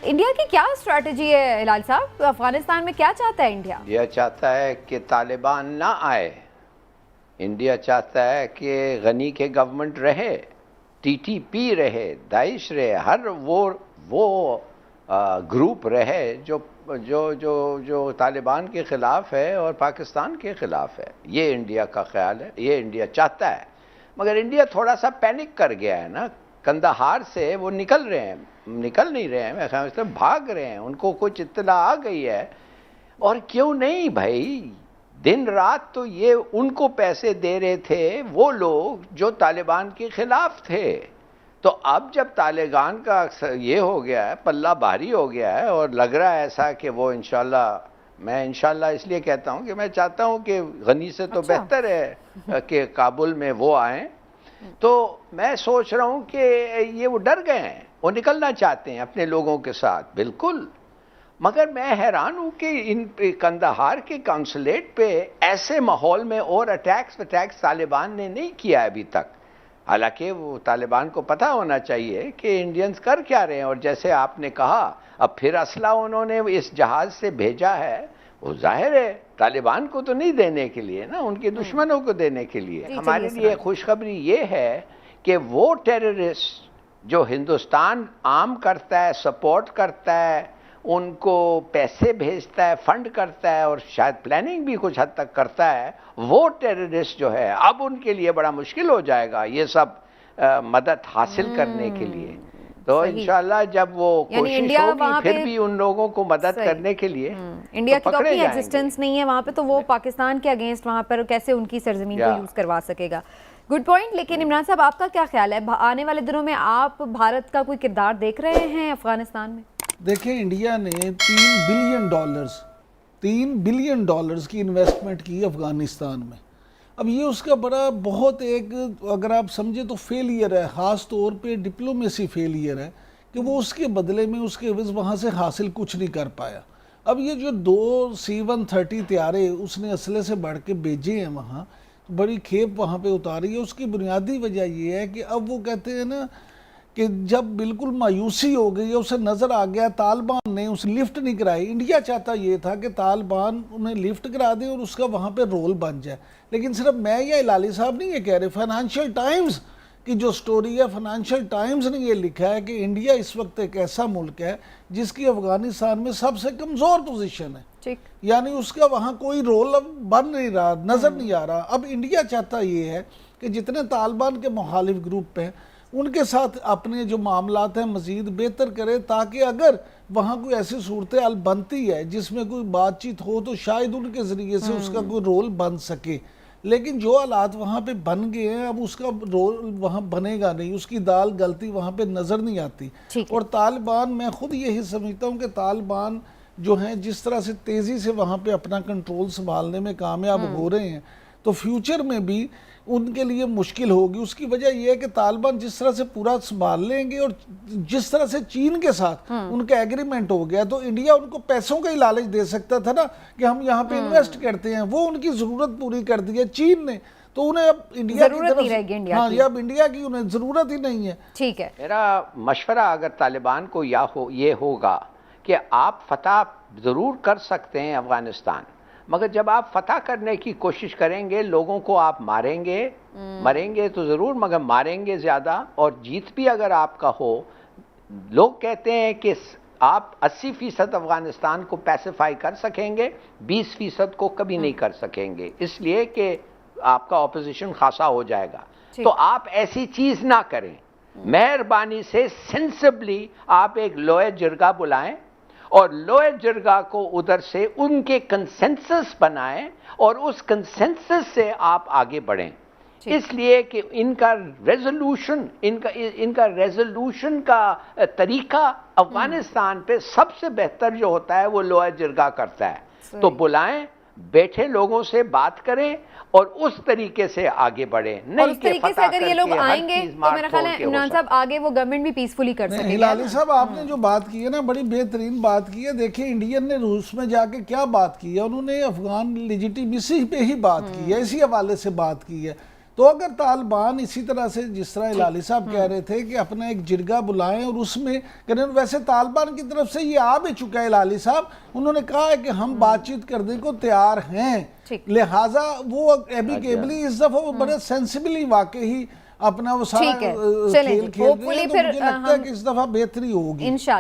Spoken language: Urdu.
انڈیا کی کیا اسٹریٹجی ہے ہلال صاحب؟ افغانستان میں کیا چاہتا ہے انڈیا؟ انڈیا چاہتا ہے کہ طالبان نہ آئے. انڈیا چاہتا ہے کہ غنی کے گورنمنٹ رہے، ٹی ٹی پی رہے، داعش رہے، ہر وہ گروپ رہے جو طالبان کے خلاف ہے اور پاکستان کے خلاف ہے. یہ انڈیا کا خیال ہے، یہ انڈیا چاہتا ہے. مگر انڈیا تھوڑا سا پینک کر گیا ہے نا. کندہار سے وہ نکل نہیں رہے ہیں، میں خیال سے بھاگ رہے ہیں. ان کو کچھ اطلاع آ گئی ہے. اور کیوں نہیں بھائی، دن رات تو یہ ان کو پیسے دے رہے تھے وہ لوگ جو طالبان کے خلاف تھے. تو اب جب طالبان کا یہ ہو گیا ہے، پلہ بھاری ہو گیا ہے اور لگ رہا ہے ایسا کہ وہ انشاءاللہ، میں انشاءاللہ اس لیے کہتا ہوں کہ میں چاہتا ہوں کہ غنی سے تو بہتر ہے کہ کابل میں وہ آئیں. تو میں سوچ رہا ہوں کہ یہ وہ ڈر گئے ہیں، وہ نکلنا چاہتے ہیں اپنے لوگوں کے ساتھ. بالکل. مگر میں حیران ہوں کہ ان کندہار کے کانسولیٹ پہ ایسے ماحول میں اور اٹیکس طالبان نے نہیں کیا ابھی تک. حالانکہ وہ طالبان کو پتہ ہونا چاہیے کہ انڈینز کر کیا رہے ہیں. اور جیسے آپ نے کہا اب پھر اسلحہ انہوں نے اس جہاز سے بھیجا ہے، وہ ظاہر ہے طالبان کو تو نہیں دینے کے لیے نا، ان کے دشمنوں کو دینے کے لیے. ہمارے لیے خوشخبری یہ ہے کہ وہ ٹیررسٹ جو ہندوستان عام کرتا ہے، سپورٹ کرتا ہے، ان کو پیسے بھیجتا ہے، فنڈ کرتا ہے اور شاید پلاننگ بھی کچھ حد تک کرتا ہے، وہ ٹیررسٹ جو ہے اب ان کے لیے بڑا مشکل ہو جائے گا یہ سب مدد حاصل کرنے کے لیے. تو انشاءاللہ جب وہ کوشش ہوگی پھر بھی ان لوگوں کو مدد کرنے کے لیے انڈیا کی تو اپنی ایگزسٹنس نہیں ہے وہاں پہ، تو وہ پاکستان کے اگینسٹ وہاں پر کیسے ان کی سرزمین کو یوز کروا سکے گا. Good point. لیکن عمران صاحب آپ کا کیا خیال ہے، آنے والے دنوں میں آپ بھارت کا کوئی کردار دیکھ رہے ہیں افغانستان میں؟ دیکھیں انڈیا نے $3 بلین کی انویسٹمنٹ کی افغانستان میں. اب یہ اس کا بہت ایک اگر آپ سمجھے تو فیلئر ہے، خاص طور پہ ڈپلومیسی فیلئر ہے کہ وہ اس کے بدلے میں اس کے عوض وہاں سے حاصل کچھ نہیں کر پایا. اب یہ جو 2 C-130 طیارے اس نے اسلحے سے بڑھ کے بھیجے ہیں وہاں، بڑی کھیپ وہاں پہ اتاری ہے. اس کی بنیادی وجہ یہ ہے کہ اب وہ کہتے ہیں نا کہ جب بالکل مایوسی ہو گئی ہے، اسے نظر آ گیا طالبان نے اسے لفٹ نہیں کرائی. انڈیا چاہتا یہ تھا کہ طالبان انہیں لفٹ کرا دیں اور اس کا وہاں پہ رول بن جائے. لیکن صرف میں یا ہلالی صاحب نہیں یہ کہہ رہے، فائنانشل ٹائمز کی جو سٹوری ہے، فائنانشل ٹائمز نے یہ لکھا ہے کہ انڈیا اس وقت ایک ایسا ملک ہے جس کی افغانستان میں سب سے کمزور پوزیشن ہے. یعنی اس کا وہاں کوئی رول اب بن نہیں رہا، نظر نہیں آ رہا. اب انڈیا چاہتا یہ ہے کہ جتنے طالبان کے مخالف گروپ ہیں ان کے ساتھ اپنے جو معاملات ہیں مزید بہتر کرے، تاکہ اگر وہاں کوئی ایسی صورتحال بنتی ہے جس میں کوئی بات چیت ہو تو شاید ان کے ذریعے سے اس کا کوئی رول بن سکے. لیکن جو حالات وہاں پہ بن گئے ہیں اب اس کا رول وہاں بنے گا نہیں، اس کی دال گلتی وہاں پہ نظر نہیں آتی. اور طالبان، میں خود یہی سمجھتا ہوں کہ طالبان جو ہیں جس طرح سے تیزی سے وہاں پہ اپنا کنٹرول سنبھالنے میں کامیاب ہو رہے ہیں تو فیوچر میں بھی ان کے لیے مشکل ہوگی. اس کی وجہ یہ ہے کہ طالبان جس طرح سے پورا سنبھال لیں گے اور جس طرح سے چین کے ساتھ ان کا ایگریمنٹ ہو گیا تو انڈیا ان کو پیسوں کا ہی لالچ دے سکتا تھا نا کہ ہم یہاں پہ انویسٹ کرتے ہیں. وہ ان کی ضرورت پوری کر دی ہے چین نے، تو انہیں اب انڈیا کی طرف اب انڈیا کی انہیں ضرورت ہی نہیں ہے. ٹھیک ہے. میرا مشورہ اگر طالبان کو یہ ہوگا کہ آپ فتح ضرور کر سکتے ہیں افغانستان، مگر جب آپ فتح کرنے کی کوشش کریں گے لوگوں کو آپ مریں گے تو ضرور، مگر ماریں گے زیادہ. اور جیت بھی اگر آپ کا ہو، لوگ کہتے ہیں کہ آپ 80% افغانستان کو پیسیفائی کر سکیں گے، 20% کو کبھی نہیں کر سکیں گے، اس لیے کہ آپ کا اپوزیشن خاصا ہو جائے گا. تو آپ ایسی چیز نہ کریں. مہربانی سے سینسبلی آپ ایک لوئے جرگہ بلائیں اور لوئے جرگہ کو ادھر سے ان کے کنسنسس بنائیں اور اس کنسنسس سے آپ آگے بڑھیں. اس لیے کہ ان کا ریزولوشن کا طریقہ افغانستان پہ سب سے بہتر جو ہوتا ہے وہ لوئے جرگہ کرتا ہے. تو بلائیں، بیٹھے لوگوں سے بات کریں اور اس طریقے سے آگے بڑھیں. اور اس طریقے سے اگر یہ لوگ آئیں گے تو میرا خیال ہے عمران صاحب آگے وہ گورنمنٹ بھی پیسفلی کر سکیں گے. ہلالی صاحب آپ نے جو بات کی ہے نا بڑی بہترین بات کی ہے. دیکھیں انڈین نے روس میں جا کے کیا بات کی ہے، انہوں نے افغان لیجیٹیمیسی پہ ہی بات کی ہے، اسی حوالے سے بات کی ہے. تو اگر طالبان اسی طرح سے جس طرح ہلالی صاحب کہہ رہے تھے کہ اپنا ایک جرگہ بلائیں اور اس میں کریں، ویسے طالبان کی طرف سے یہ آ بھی چکا ہے ہلالی صاحب، انہوں نے کہا ہے کہ ہم بات چیت کرنے کو تیار ہیں، لہٰذا وہ ایبیکیبلی اس دفعہ وہ بڑے سینسیبلی واقعی اپنا وہ سارا کھیل کھیل رہے ہیں، تو مجھے لگتا ہے کہ اس دفعہ بہتری ہوگی.